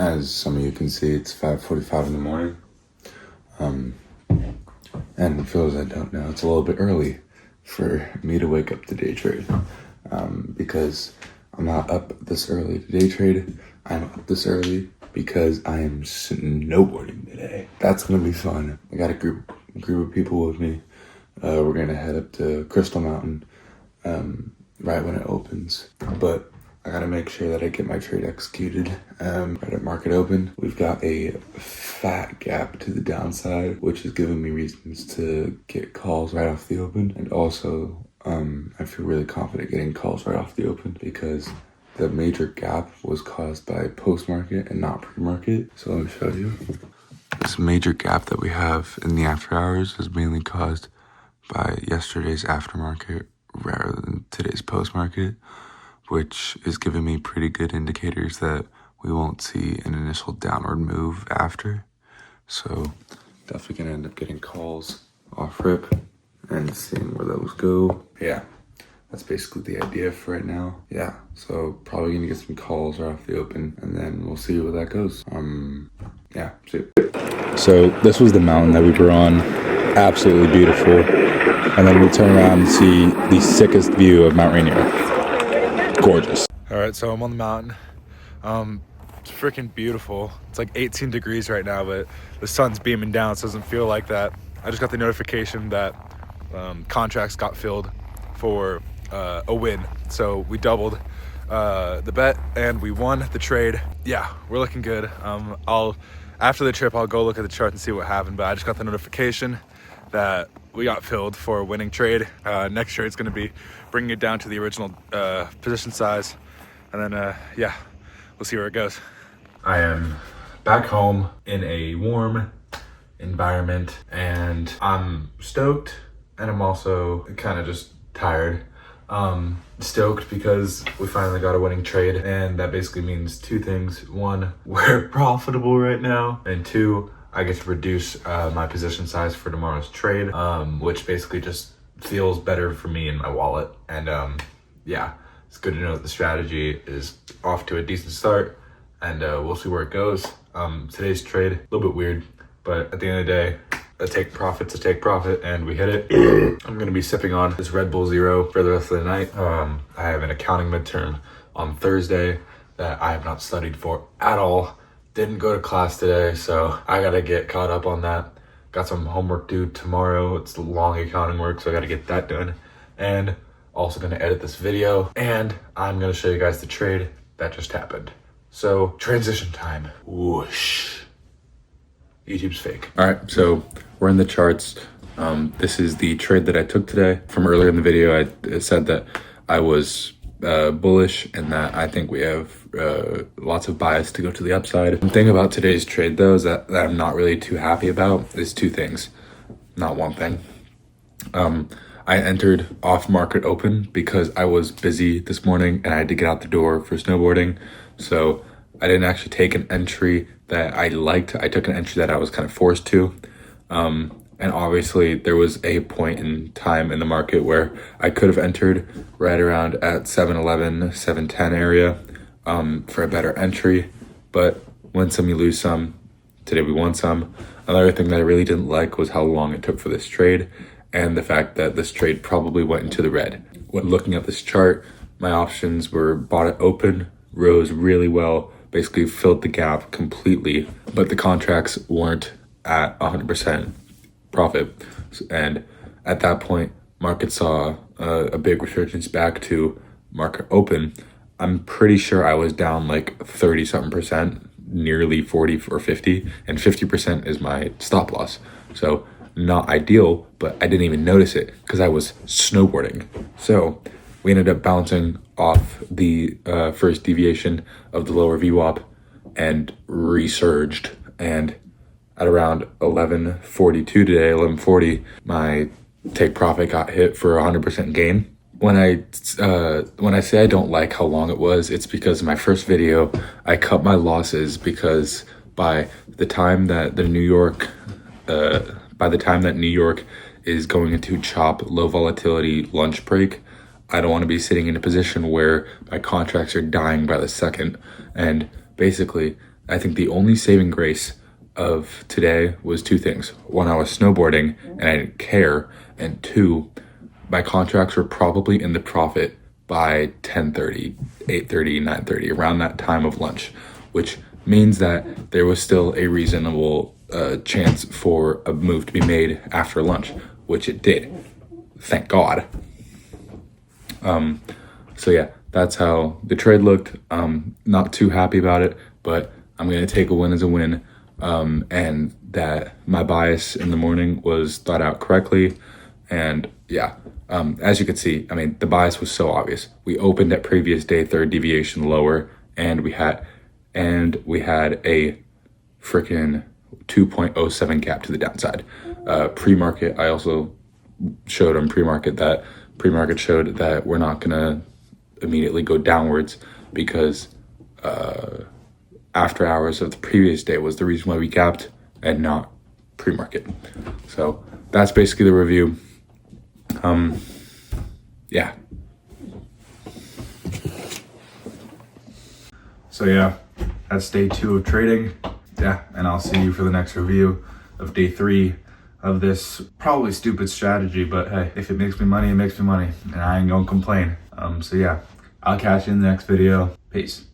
As some of you can see, it's 5:45 in the morning. And for those that don't know, it's a little bit early for me to wake up to day trade. Because I'm not up this early to day trade. I'm up this early because I am snowboarding today. That's gonna be fun. I got a group of people with me. We're gonna head up to Crystal Mountain right when it opens. But I gotta make sure that I get my trade executed right at market open. We've got a fat gap to the downside, which is giving me reasons to get calls right off the open. And also, I feel really confident getting calls right off the open because the major gap was caused by post-market and not pre-market. So let me show you. This major gap that we have in the after hours is mainly caused by yesterday's aftermarket rather than today's post-market, which is giving me pretty good indicators that we won't see an initial downward move after. So definitely gonna end up getting calls off rip and seeing where those go. Yeah, that's basically the idea for right now. Yeah, so probably gonna get some calls right off the open and then we'll see where that goes. Yeah, see. So this was the mountain that we were on, absolutely beautiful. And then we turn around and see the sickest view of Mount Rainier. Gorgeous. All right, so I'm on the mountain. It's freaking beautiful. It's like 18 degrees right now, but the sun's beaming down, so it doesn't feel like that. I just got the notification that contracts got filled for a win. So we doubled the bet and we won the trade. Yeah, we're looking good. After the trip, I'll go look at the chart and see what happened, but I just got the notification that we got filled for a winning trade. Next trade's gonna be bringing it down to the original position size. And then, yeah, we'll see where it goes. I am back home in a warm environment and I'm stoked and I'm also kind of just tired. Stoked because we finally got a winning trade, and that basically means two things. One, we're profitable right now, and two, I get to reduce my position size for tomorrow's trade, which basically just feels better for me in my wallet. And yeah, it's good to know that the strategy is off to a decent start, and we'll see where it goes. Today's trade, a little bit weird, but at the end of the day, a take profit, and we hit it. I'm gonna be sipping on this Red Bull Zero for the rest of the night. I have an accounting midterm on Thursday that I have not studied for at all. Didn't go to class today, so I gotta get caught up on that. Got some homework due tomorrow. It's long accounting work, so I gotta get that done. And also gonna edit this video, and I'm gonna show you guys the trade that just happened. So transition time. Whoosh. YouTube's fake. All right, so we're in the charts. This is the trade that I took today. From earlier in the video, I said that I was bullish and that I think we have lots of bias to go to the upside. The thing about today's trade though is that I'm not really too happy about is two things, not one thing. I entered off market open because I was busy this morning and I had to get out the door for snowboarding. So I didn't actually take an entry that I liked. I took an entry that I was kind of forced to. And obviously there was a point in time in the market where I could have entered right around at 711, 710 area for a better entry. But win some, you lose some. Today we won some. Another thing that I really didn't like was how long it took for this trade and the fact that this trade probably went into the red. When looking at this chart, my options were bought at open, rose really well, basically filled the gap completely, but the contracts weren't at 100% profit. And at that point, market saw a big resurgence back to market open. I'm pretty sure I was down like 30-something%, nearly 40 or 50, and 50% is my stop loss. So not ideal, but I didn't even notice it because I was snowboarding. So we ended up bouncing off the first deviation of the lower VWAP and resurged. And at around 11:42 today, 11:40, my take profit got hit for 100% gain. When I say I don't like how long it was, it's because in my first video, I cut my losses because by the time that New York is going into chop low volatility lunch break, I don't want to be sitting in a position where my contracts are dying by the second. And basically, I think the only saving grace of today was two things. One, I was snowboarding and I didn't care. And two, my contracts were probably in the profit by 10:30, 8:30, 9:30, around that time of lunch, which means that there was still a reasonable chance for a move to be made after lunch, which it did. Thank God. So yeah, that's how the trade looked. Not too happy about it, but I'm gonna take a win as a win. And that my bias in the morning was thought out correctly. And yeah, as you can see, I mean, the bias was so obvious. We opened at previous day, third deviation lower, and we had a freaking 2.07 gap to the downside. Pre-market, I also showed on pre-market showed that we're not gonna immediately go downwards because after hours of the previous day was the reason why we gapped and not pre-market. So that's basically the review. Yeah. So yeah, that's day 2 of trading. Yeah, and I'll see you for the next review of day 3 of this probably stupid strategy, but hey, if it makes me money, it makes me money, and I ain't gonna complain. So yeah, I'll catch you in the next video. Peace.